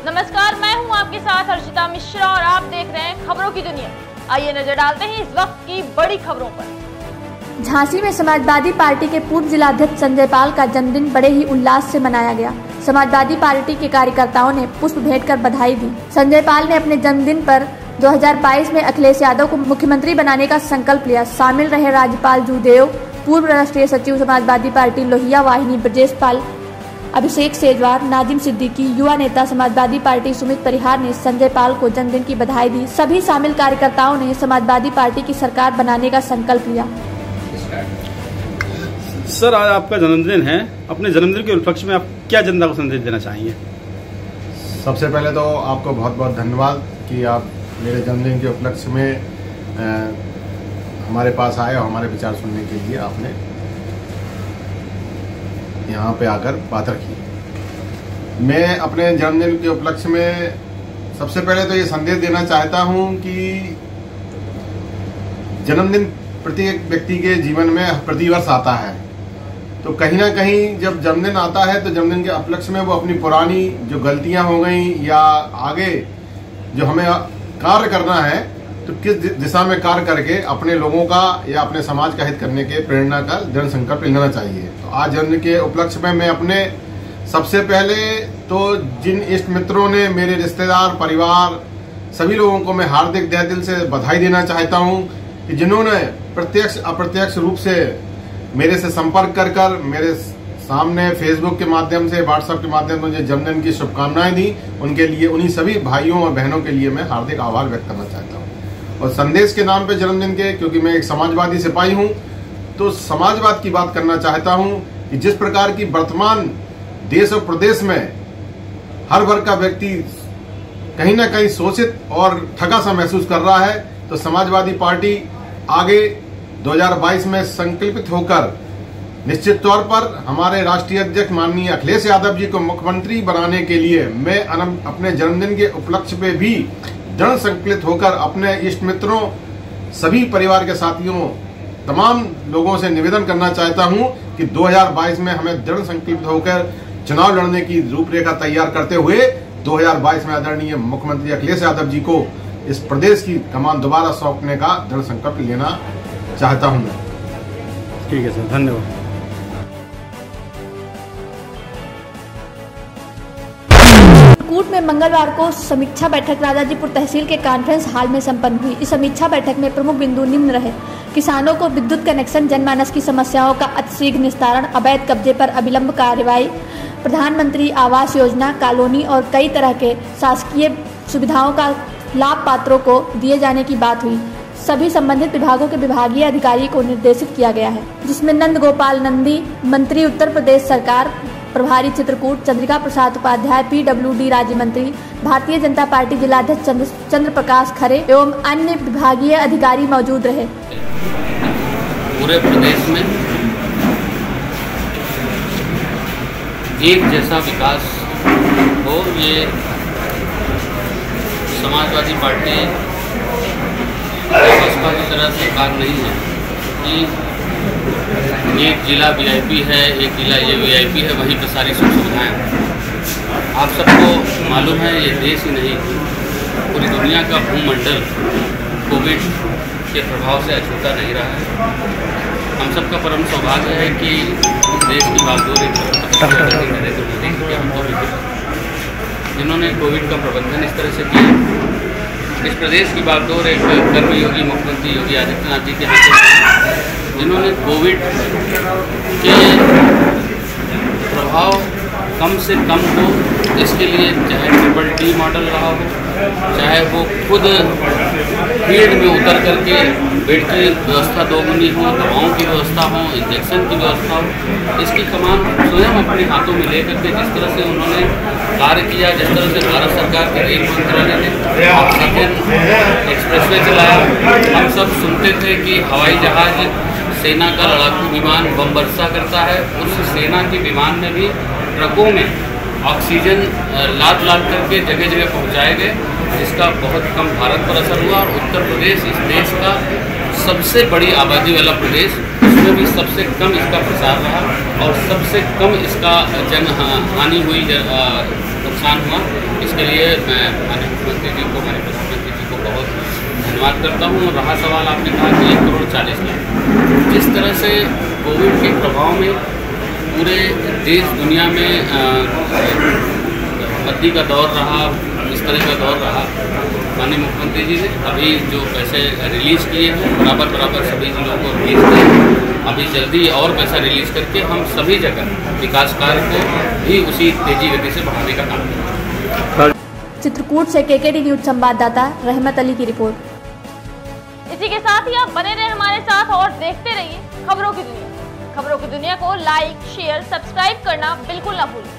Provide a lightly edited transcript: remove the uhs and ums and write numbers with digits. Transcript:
नमस्कार, मैं हूं आपके साथ हर्षिता मिश्रा और आप देख रहे हैं खबरों की दुनिया। आइए नजर डालते हैं इस वक्त की बड़ी खबरों पर। झांसी में समाजवादी पार्टी के पूर्व जिलाध्यक्ष संजय पाल का जन्मदिन बड़े ही उल्लास से मनाया गया। समाजवादी पार्टी के कार्यकर्ताओं ने पुष्प भेंट कर बधाई दी। संजय पाल ने अपने जन्मदिन पर 2022 में अखिलेश यादव को मुख्यमंत्री बनाने का संकल्प लिया। शामिल रहे राज्यपाल जूदेव, पूर्व राष्ट्रीय सचिव समाजवादी पार्टी लोहिया वाहिनी ब्रजेश पाल, अभिषेक सेजवार, नाजिम सिद्दीकी, युवा नेता समाजवादी पार्टी सुमित परिहार ने संजय पाल को जन्मदिन की बधाई दी। सभी शामिल कार्यकर्ताओं ने समाजवादी पार्टी की सरकार बनाने का संकल्प लिया। सर, आज आपका जन्मदिन है। अपने जन्मदिन के उपलक्ष्य में आप क्या जनता को संदेश देना चाहेंगे? सबसे पहले तो आपको बहुत बहुत धन्यवाद कि आप मेरे जन्मदिन के उपलक्ष्य में हमारे पास आए और हमारे विचार सुनने के लिए आपने यहाँ पे आकर बात रखी। मैं अपने जन्मदिन के उपलक्ष्य में सबसे पहले तो ये संदेश देना चाहता हूँ कि जन्मदिन प्रत्येक व्यक्ति के जीवन में प्रतिवर्ष आता है, तो कहीं ना कहीं जब जन्मदिन आता है तो जन्मदिन के उपलक्ष्य में वो अपनी पुरानी जो गलतियां हो गई या आगे जो हमें कार्य करना है तो किस दिशा में कार्य करके अपने लोगों का या अपने समाज का हित करने के प्रेरणा का दृढ़ संकल्प लेना चाहिए। तो आज जन्मदिन के उपलक्ष्य में मैं अपने सबसे पहले तो जिन इष्ट मित्रों ने, मेरे रिश्तेदार, परिवार, सभी लोगों को मैं हार्दिक तहे दिल से बधाई देना चाहता हूं कि जिन्होंने प्रत्यक्ष अप्रत्यक्ष रूप से मेरे से संपर्क कर मेरे सामने फेसबुक के माध्यम से, व्हाट्सएप के माध्यम से मुझे जन्मदिन की शुभकामनाएं दी। उनके लिए, उन्हीं सभी भाइयों और बहनों के लिए मैं हार्दिक आभार व्यक्त करना चाहता हूं। और संदेश के नाम पे जन्मदिन के, क्योंकि मैं एक समाजवादी सिपाही हूं, तो समाजवाद की बात करना चाहता हूं कि जिस प्रकार की वर्तमान देश और प्रदेश में हर वर्ग का व्यक्ति कहीं ना कहीं शोषित और ठगा सा महसूस कर रहा है, तो समाजवादी पार्टी आगे 2022 में संकल्पित होकर निश्चित तौर पर हमारे राष्ट्रीय अध्यक्ष माननीय अखिलेश यादव जी को मुख्यमंत्री बनाने के लिए मैं अपने जन्मदिन के उपलक्ष्य पे भी दृढ़ संकल्पित होकर अपने इष्ट मित्रों, सभी परिवार के साथियों, तमाम लोगों से निवेदन करना चाहता हूं कि 2022 में हमें दृढ़ संकल्पित होकर चुनाव लड़ने की रूपरेखा तैयार करते हुए 2022 में आदरणीय मुख्यमंत्री अखिलेश यादव जी को इस प्रदेश की कमान दोबारा सौंपने का दृढ़ संकल्प लेना चाहता हूं मैं। ठीक है सर, धन्यवाद। चित्रकूट में मंगलवार को समीक्षा बैठक राजाजीपुर तहसील के कॉन्फ्रेंस हॉल में संपन्न हुई। इस समीक्षा बैठक में प्रमुख बिंदु निम्न रहे: किसानों को विद्युत कनेक्शन, जनमानस की समस्याओं का अतिशीघ्र निस्तारण, अवैध कब्जे पर अविलंब कार्रवाई, प्रधानमंत्री आवास योजना, कॉलोनी और कई तरह के शासकीय सुविधाओं का लाभ पात्रों को दिए जाने की बात हुई। सभी संबंधित विभागों के विभागीय अधिकारी को निर्देशित किया गया है, जिसमें नंद गोपाल नंदी, मंत्री उत्तर प्रदेश सरकार प्रभारी चित्रकूट, चंद्रिका प्रसाद उपाध्याय, PWD राज्य मंत्री, भारतीय जनता पार्टी जिलाध्यक्ष चंद्र प्रकाश खरे एवं अन्य विभागीय अधिकारी मौजूद रहे। पूरे प्रदेश में एक जैसा विकास हो, ये समाजवादी पार्टी बसपा की तरह से बात नहीं है कि एक जिला VIP है, एक जिला ये VIP है, वहीं पर सारी सुख सुविधाएँ। आप सबको मालूम है ये देश ही नहीं, पूरी दुनिया का भूमंडल कोविड के प्रभाव से अछूता नहीं रहा है। हम सबका परम सौभाग्य है कि देश की बागडोर नरेंद्र मोदी के हाथों में थी, जिन्होंने कोविड का प्रबंधन इस तरह से किया। इस प्रदेश की बागडोर एक कर्मयोगी मुख्यमंत्री योगी आदित्यनाथ जी के हाथों में, जिन्होंने कोविड के प्रभाव कम से कम हो, इसके लिए चाहे TTT मॉडल रहा हो, चाहे वो खुद फील्ड में उतर करके बेड की व्यवस्था दोगुनी हो, दवाओं की व्यवस्था हो, इंजेक्शन की व्यवस्था हो, इसकी कमान स्वयं अपने हाथों में लेकर के जिस तरह से उन्होंने कार्य किया, जिस तरह से भारत सरकार के रेल मंत्रालय ने ऑक्सीजन एक्सप्रेसवे चलाया। हम सब सुनते थे कि हवाई जहाज सेना का लड़ाकू विमान बम वर्षा करता है, उस सेना के विमान में भी ट्रकों में ऑक्सीजन लाद करके जगह जगह पहुंचाए गए, जिसका बहुत कम भारत पर असर हुआ। और उत्तर प्रदेश इस देश का सबसे बड़ी आबादी वाला प्रदेश, उसमें भी सबसे कम इसका प्रसार रहा और सबसे कम इसका जन हानि हुई, नुकसान हुआ। इसके लिए मैं माननीय मुख्यमंत्री जी को, माननीय प्रधानमंत्री जी को बहुत धन्यवाद करता हूँ। रहा सवाल आपने कहा कि 1,40,00,000, जिस तरह से कोविड के प्रभाव में पूरे देश दुनिया में मंदी का दौर रहा, इस तरह का दौर रहा, माननीय मुख्यमंत्री जी ने अभी जो पैसे रिलीज़ किए हैं बराबर सभी जिलों को रिलीज़ किए। अभी जल्दी और पैसा रिलीज़ करके हम सभी जगह विकास कार्य को भी उसी तेजी गति से बढ़ाने का काम करें। चित्रकूट से केकेडी न्यूज संवाददाता रहमत अली की रिपोर्ट। इसी के साथ ही आप बने रहे हमारे साथ और देखते रहिए खबरों की दुनिया। खबरों की दुनिया को लाइक, शेयर, सब्सक्राइब करना बिल्कुल ना भूलें।